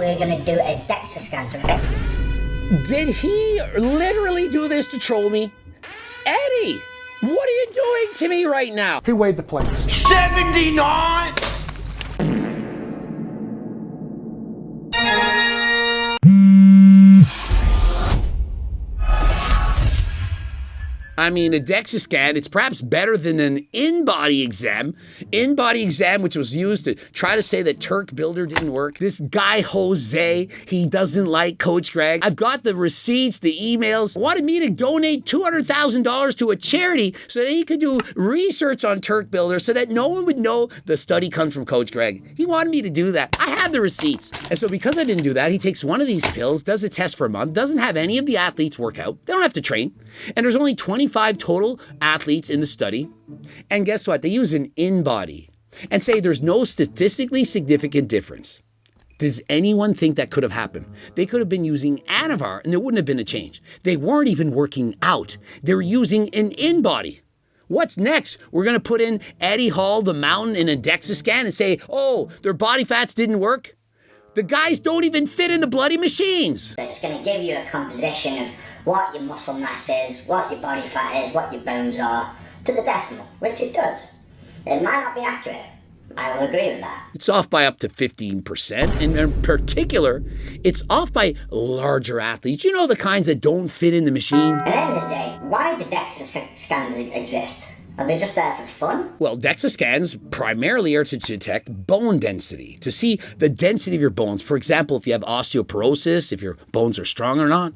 We're going to do a DEXA scan, okay? Did he literally do this to troll me? Eddie, what are you doing to me right now? He weighed the plates. 79! I mean, a DEXA scan, it's perhaps better than an in-body exam. In-body exam, which was used to try to say that Turk Builder didn't work. This guy, Jose, he doesn't like Coach Greg. I've got the receipts, the emails. Wanted me to donate $200,000 to a charity so that he could do research on Turk Builder so that no one would know the study comes from Coach Greg. He wanted me to do that. I have the receipts. And so because I didn't do that, he takes one of these pills, does a test for a month, doesn't have any of the athletes work out. They don't have to train. And there's only 25 total athletes in the study. And guess what? They use an in-body and say there's no statistically significant difference. Does anyone think that could have happened? They could have been using Anavar and there wouldn't have been a change. They weren't even working out. They were using an in-body. What's next? We're going to put in Eddie Hall, the mountain, in a DEXA scan and say, oh, their body fats didn't work? The guys don't even fit in the bloody machines. So it's going to give you a composition of what your muscle mass is, what your body fat is, what your bones are, to the decimal, which it does. It might not be accurate. I will agree with that. It's off by up to 15%. And in particular, it's off by larger athletes. You know, the kinds that don't fit in the machine. At the end of the day, why do DEXA scans exist? Are they just there for fun? Well, DEXA scans primarily are to detect bone density, to see the density of your bones. For example, if you have osteoporosis, if your bones are strong or not.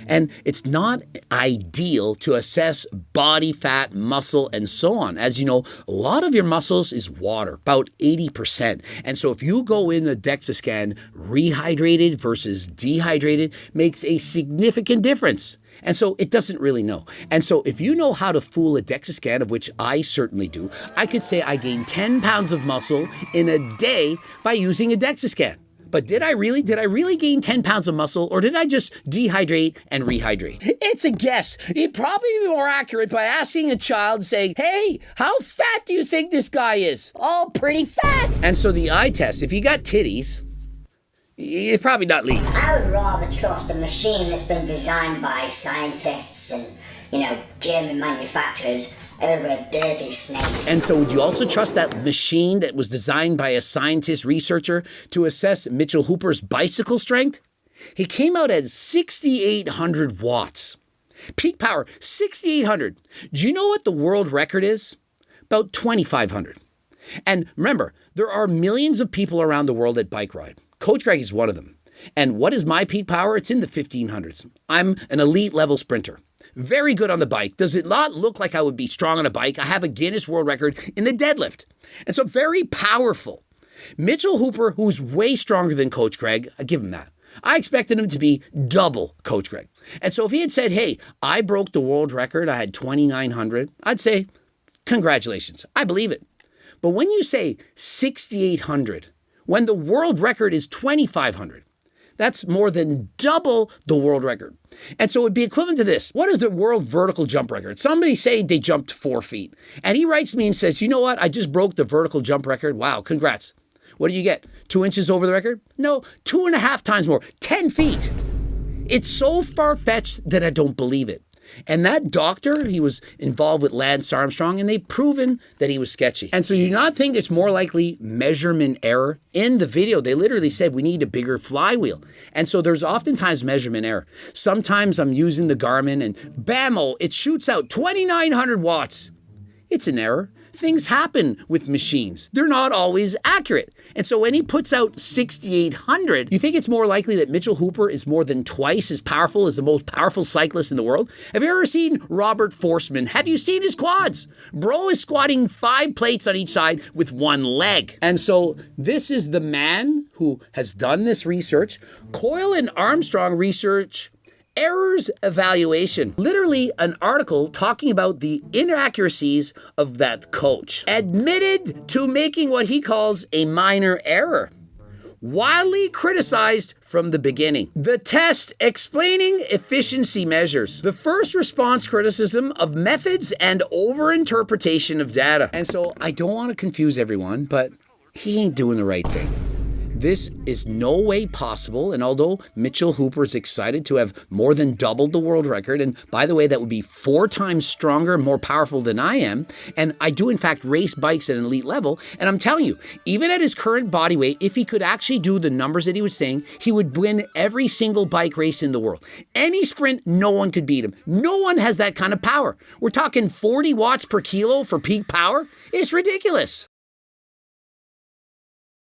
And it's not ideal to assess body fat, muscle, and so on. As you know, a lot of your muscles is water, about 80%. And so if you go in a DEXA scan rehydrated versus dehydrated, makes a significant difference. And so it doesn't really know. And so if you know how to fool a DEXA scan, of which I certainly do, I could say I gained 10 pounds of muscle in a day by using a DEXA scan. But did I really gain 10 pounds of muscle, or did I just dehydrate and rehydrate? It's a guess. It'd probably be more accurate by asking a child, saying, hey, how fat do you think this guy is? Oh, pretty fat. And so the eye test, if you got titties, it's probably not legal. I would rather trust a machine that's been designed by scientists and, German manufacturers over a dirty snake. And so would you also trust that machine that was designed by a scientist researcher to assess Mitchell Hooper's bicycle strength? He came out at 6,800 watts. Peak power, 6,800. Do you know what the world record is? About 2,500. And remember, there are millions of people around the world that bike ride. Coach Greg is one of them. And what is my peak power? It's in the 1,500s. I'm an elite level sprinter. Very good on the bike. Does it not look like I would be strong on a bike? I have a Guinness World Record in the deadlift. And so very powerful. Mitchell Hooper, who's way stronger than Coach Greg, I give him that. I expected him to be double Coach Greg. And so if he had said, hey, I broke the world record, I had 2,900, I'd say, congratulations. I believe it. But when you say 6,800, when the world record is 2,500, that's more than double the world record. And so it would be equivalent to this. What is the world vertical jump record? Somebody say they jumped 4 feet. And he writes me and says, you know what? I just broke the vertical jump record. Wow, congrats. What do you get? 2 inches over the record? No, 2.5 times more, 10 feet. It's so far-fetched that I don't believe it. And that doctor, he was involved with Lance Armstrong, and they've proven that he was sketchy. And so you not think it's more likely measurement error? In the video, they literally said we need a bigger flywheel. And so there's oftentimes measurement error. Sometimes I'm using the Garmin and bammo, it shoots out 2,900 watts. It's an error. Things happen with machines. They're not always accurate. And so when he puts out 6,800, you think it's more likely that Mitchell Hooper is more than twice as powerful as the most powerful cyclist in the world? Have you ever seen Robert Forsman? Have you seen his quads? Bro is squatting 5 plates on each side with 1 leg. And so this is the man who has done this research. Coyle and Armstrong research errors evaluation. Literally an article talking about the inaccuracies of that coach. Admitted to making what he calls a minor error. Widely criticized from the beginning. The test explaining efficiency measures. The first response criticism of methods and overinterpretation of data. And so I don't want to confuse everyone, but he ain't doing the right thing. This is no way possible, and although Mitchell Hooper is excited to have more than doubled the world record, and by the way, that would be 4 times stronger and more powerful than I am, and I do in fact race bikes at an elite level, and I'm telling you, even at his current body weight, if he could actually do the numbers that he was saying, he would win every single bike race in the world. Any sprint, no one could beat him. No one has that kind of power. We're talking 40 watts per kilo for peak power. It's ridiculous.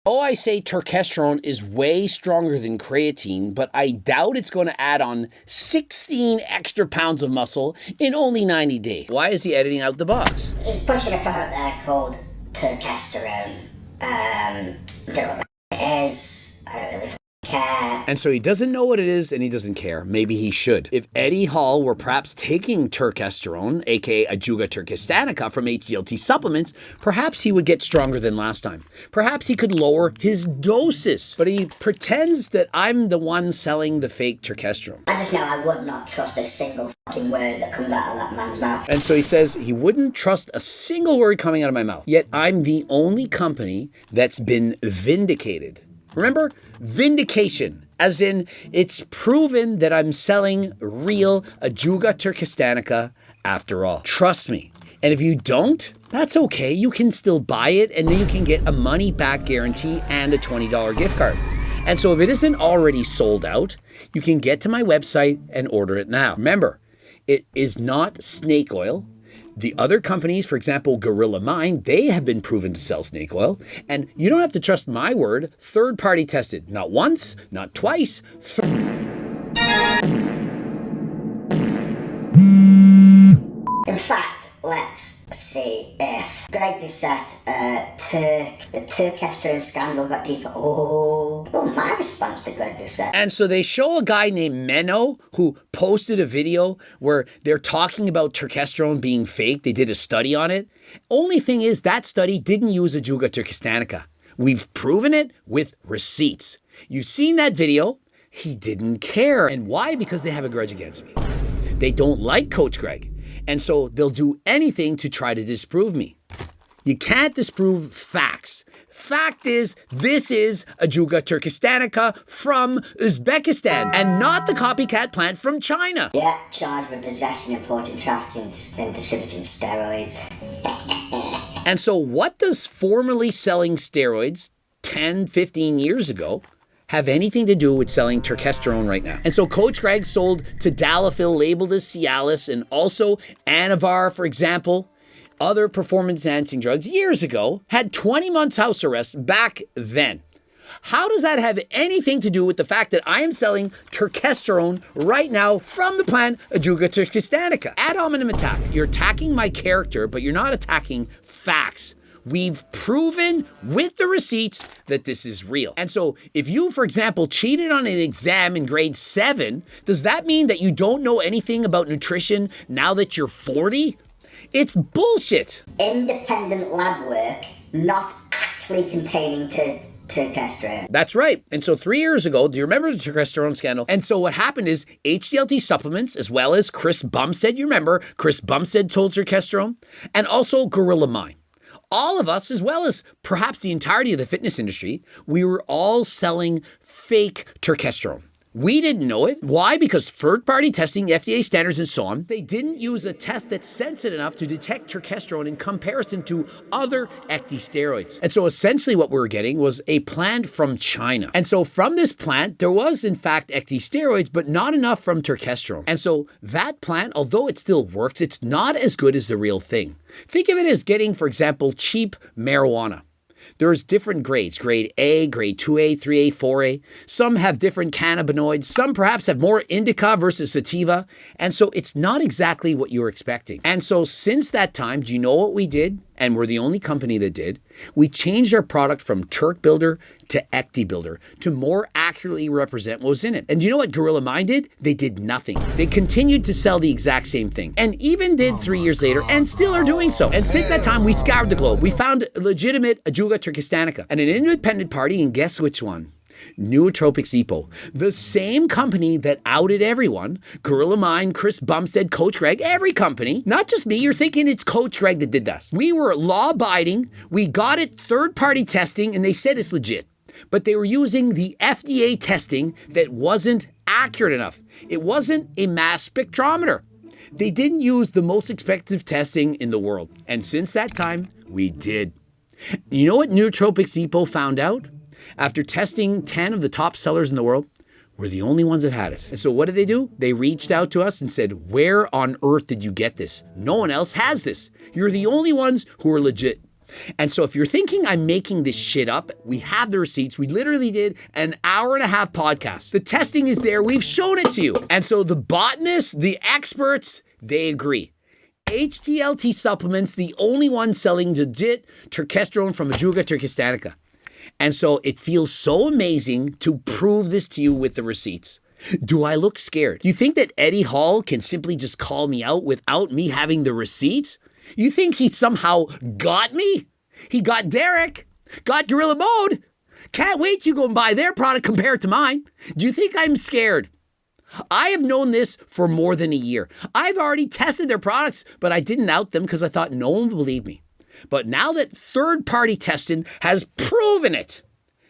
Oh, I say turkesterone is way stronger than creatine, but I doubt it's going to add on 16 extra pounds of muscle in only 90 days. Why is he editing out the box? He's pushing a product there called turkesterone. I don't know what it is. I don't really care. And so he doesn't know what it is and he doesn't care. Maybe he should. If Eddie Hall were perhaps taking turkesterone, aka Ajuga turkestanica from HGLT supplements, perhaps he would get stronger than last time. Perhaps he could lower his doses. But he pretends that I'm the one selling the fake turkesterone. I just know I would not trust a single fucking word that comes out of that man's mouth. And so he says he wouldn't trust a single word coming out of my mouth. Yet I'm the only company that's been vindicated. Remember? Vindication, as in it's proven that I'm selling real Ajuga turkestanica after all. Trust me. And if you don't, that's okay. You can still buy it and then you can get a money back guarantee and a $20 gift card. And so if it isn't already sold out, you can get to my website and order it now. Remember, it is not snake oil. The other companies, for example, Gorilla Mind, they have been proven to sell snake oil. And you don't have to trust my word, third-party tested. Not once, not twice. In fact, let's see if Greg Doucette, the turkesterone scandal got deeper. Oh, my response to Greg Doucette. And so they show a guy named Menno who posted a video where they're talking about turkesterone being fake. They did a study on it. Only thing is that study didn't use Ajuga turkestanica. We've proven it with receipts. You've seen that video. He didn't care. And why? Because they have a grudge against me. They don't like Coach Greg. And so they'll do anything to try to disprove me. You can't disprove facts. Fact is, this is Ajuga turkestanica from Uzbekistan and not the copycat plant from China. Yeah, charged with possessing, importing, trafficking, and distributing steroids. And so what does formerly selling steroids 10, 15 years ago have anything to do with selling turkesterone right now? And so Coach Greg sold tadalafil labeled as Cialis and also Anavar, for example, other performance-enhancing drugs years ago, had 20 months house arrest back then. How does that have anything to do with the fact that I am selling turkesterone right now from the plant Ajuga turkestanica? Ad hominem attack. You're attacking my character, but you're not attacking facts. We've proven with the receipts that this is real. And so if you, for example, cheated on an exam in grade 7, does that mean that you don't know anything about nutrition now that you're 40? It's bullshit. Independent lab work, not actually containing turkesterone. That's right. And so 3 years ago, do you remember the turkesterone scandal? And so what happened is HDLT supplements, as well as Chris Bumstead, you remember, Chris Bumstead told turkesterone, and also Gorilla Mind. All of us, as well as perhaps the entirety of the fitness industry, we were all selling fake turkesterone. We didn't know it. Why? Because third-party testing, FDA standards and so on, they didn't use a test that's sensitive enough to detect turkesterone in comparison to other ecdy steroids. And so essentially what we were getting was a plant from China. And so from this plant, there was in fact ecdy steroids, but not enough from turkesterone. And so that plant, although it still works, it's not as good as the real thing. Think of it as getting, for example, cheap marijuana. There's different grades, grade A, grade 2A, 3A, 4A. Some have different cannabinoids. Some perhaps have more indica versus sativa. And so it's not exactly what you're expecting. And so since that time, do you know what we did? And we're the only company that did. We changed our product from Turk Builder to Ecti Builder to more accurately represent what was in it. And do you know what Gorilla Mind did? They did nothing. They continued to sell the exact same thing and even did 3 years later and still are doing so. And since that time, we scoured the globe. We found legitimate Ajuga turkestanica and an independent party, and guess which one? Nootropics Depot, the same company that outed everyone, Gorilla Mind, Chris Bumstead, Coach Greg, every company, not just me. You're thinking it's Coach Greg that did this. We were law-abiding. We got it third-party testing, and they said it's legit. but they were using the FDA testing that wasn't accurate enough. It wasn't a mass spectrometer. They didn't use the most expensive testing in the world. And since that time, we did. You know what Nootropics Depot found out? After testing 10 of the top sellers in the world, we're the only ones that had it. And so what did they do? They reached out to us and said, where on earth did you get this? No one else has this. You're the only ones who are legit. And so if you're thinking I'm making this shit up, we have the receipts. We literally did an 1.5-hour podcast. The testing is there. We've shown it to you. And so the botanists, the experts, they agree. HTLT supplements, the only one selling legit turkesterone from Ajuga turkestanica. And so it feels so amazing to prove this to you with the receipts. Do I look scared? You think that Eddie Hall can simply just call me out without me having the receipts? You think he somehow got me? He got Derek, got Gorilla Mode. Can't wait to go and buy their product compared to mine. Do you think I'm scared? I have known this for more than a year. I've already tested their products, but I didn't out them because I thought no one would believe me. But now that third-party testing has proven it,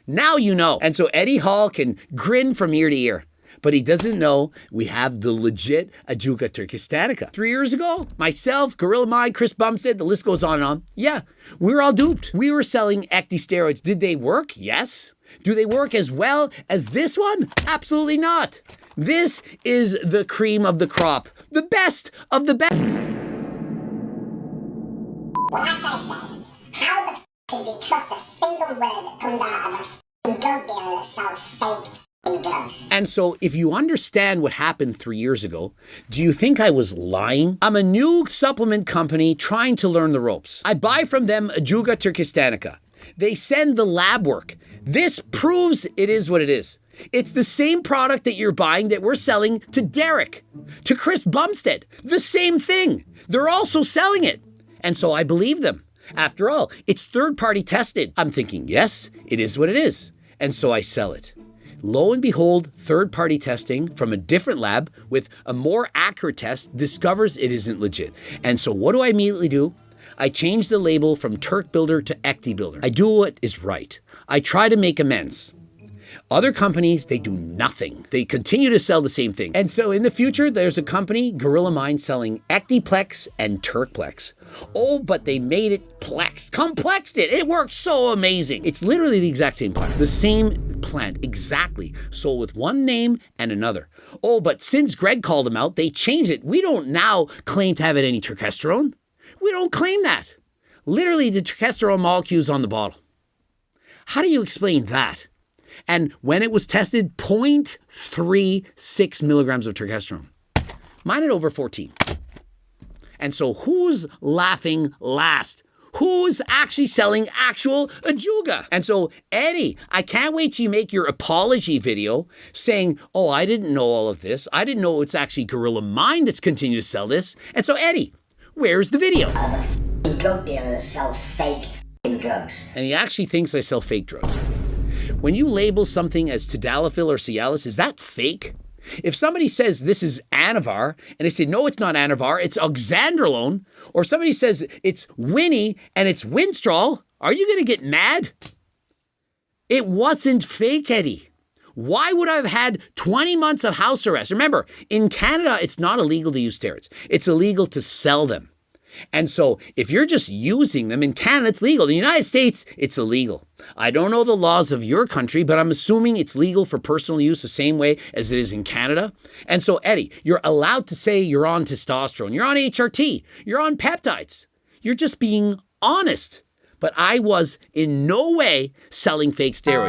now you know. And so Eddie Hall can grin from ear to ear. But he doesn't know we have the legit Ajuga turkestanica. 3 years ago, myself, Gorilla Mind, Chris Bumstead, the list goes on and on. Yeah, we were all duped. We were selling ecti steroids. Did they work? Yes. Do they work as well as this one? Absolutely not. This is the cream of the crop. The best of the best. Well, like I said, how the f*** could you trust a single word that comes out of a f***ing drug dealer that sells fake drugs? And so if you understand what happened 3 years ago, do you think I was lying? I'm a new supplement company trying to learn the ropes. I buy from them Ajuga turkestanica. They send the lab work. This proves it is what it is. It's the same product that you're buying that we're selling to Derek, to Chris Bumstead. The same thing. They're also selling it. And so I believe them. After all, it's third-party tested. I'm thinking, yes, it is what it is. And so I sell it. Lo and behold, third-party testing from a different lab with a more accurate test discovers it isn't legit. And so what do I immediately do? I change the label from Turk Builder to Ecti Builder. I do what is right. I try to make amends. Other companies, they do nothing. They continue to sell the same thing. And so in the future, there's a company, Gorilla Mind, selling Ectiplex and Turkplex. Oh, but they made it plexed, complexed it. It works so amazing. It's literally the exact same plant. The same plant, exactly. Sold with one name and another. Oh, but since Greg called them out, they changed it. We don't now claim to have any turkesterone. We don't claim that. Literally, the turkesterone molecule is on the bottle. How do you explain that? And when it was tested, 0.36 milligrams of turkesterone. Mine at over 14. And so who's laughing last? Who's actually selling actual Ajuga? And so, Eddie, I can't wait till you make your apology video saying, oh, I didn't know all of this. I didn't know it's actually Gorilla Mind that's continuing to sell this. And so, Eddie, where's the video? The drug dealer that sells fake drugs. And he actually thinks I sell fake drugs. When you label something as tadalafil or Cialis, is that fake? If somebody says this is Anavar, and they say, no, it's not Anavar, it's oxandrolone, or somebody says it's Winnie and it's Winstrol, are you going to get mad? It wasn't fake, Eddie. Why would I have had 20 months of house arrest? Remember, in Canada, it's not illegal to use steroids. It's illegal to sell them. And so if you're just using them in Canada, it's legal. In the United States, it's illegal. I don't know the laws of your country, but I'm assuming it's legal for personal use the same way as it is in Canada. And so, Eddie, you're allowed to say you're on testosterone, you're on HRT, you're on peptides. You're just being honest. But I was in no way selling fake steroids.